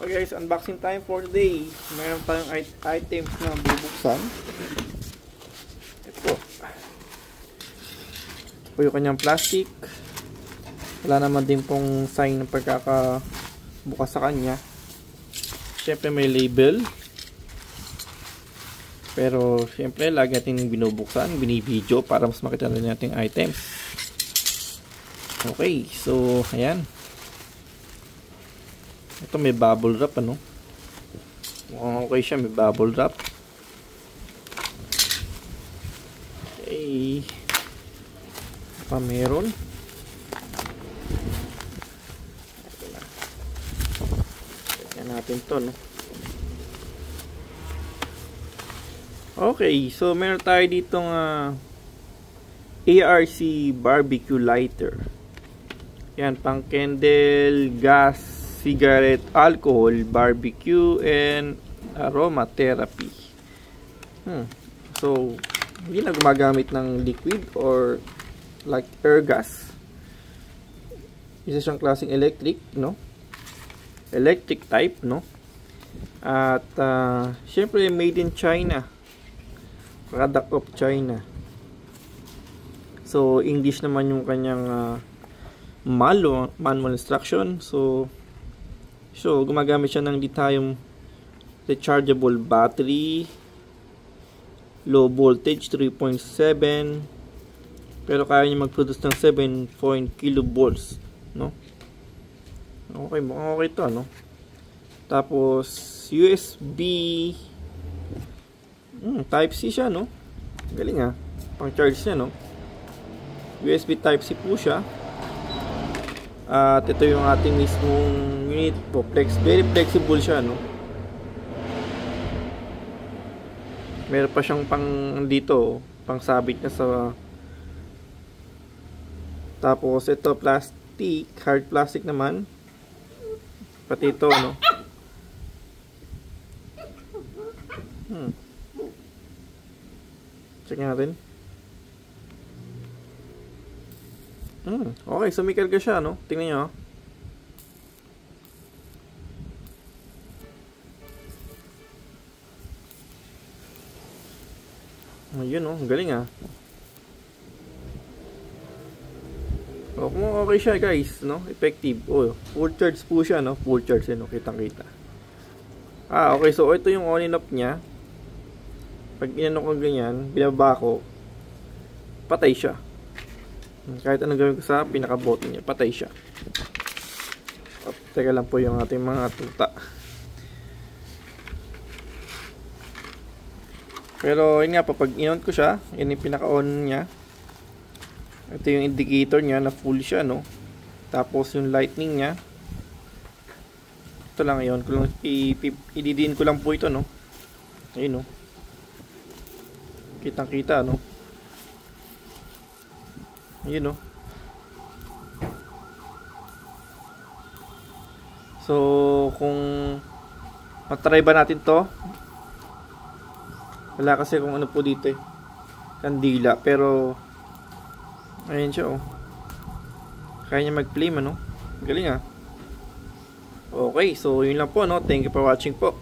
Okay guys, unboxing time for today. Meron tayong items na bubuksan. Ito po yung kanyang plastic. Wala naman din pong sign ng pagkakabukas sa kanya. Siyempre may label. Pero siyempre lagi natin binubuksan, binibidyo para mas makita natin yung items. Okay, so ayan. Ito may bubble wrap, ano? Mukhang okay siya, may bubble wrap. Okay. Pa meron. Ito na. Tignan natin to, no? Okay, so meron tayo ditong ARC barbecue lighter. Yan, pang candle, gas, cigarette, alcohol, barbecue, and aromatherapy. So, hindi na gumagamit ng liquid or like air gas. Isa siyang klaseng electric, no? Electric type, no? At syempre made in China. Product of China. So, English naman yung kanyang manual instruction. So gumagamit siya ng lithium rechargeable battery, low voltage 3.7, pero kaya niya mag-produce ng 7 kilovolts, no? Okay, mukhang okay to, no? Tapos USB Type C siya, no? Galing pang charge niya, no? USB Type C po siya. At ito yung ating mismong unit po. Very flexible siya, no? Meron pa siyang pang dito, pang sabit na sa. Tapos ito plastic, hard plastic naman. Pati ito, no? Check natin. Okay, so may karga siya, no? Tingnan nyo. Ayun, no? Galing, kung okay siya, guys, no? Effective. Full charge po siya, no? Full charge, no? Kitang-kita. Okay, so ito yung on and off niya. Pag inano ko ganyan, binaba ko, patay siya. Kahit anong gawin ko sa pinaka-button niya, patay siya. Teka lang po yung ating mga tuta. Pero yun nga po, pag in-on ko siya, yun yung pinaka-on niya. Ito yung indicator niya na full siya, no? Tapos yung lightning niya. Ito lang yun. Ididiin ko lang po ito, no? Ayun, no? Kitang-kita, no? Ayun, no? So, kung matry ba natin to? Wala kasi kung ano po dito kandila, pero ayun siya, kaya niya mag-flame, ano? Galing, Okay, so yun lang po, no? Thank you for watching po.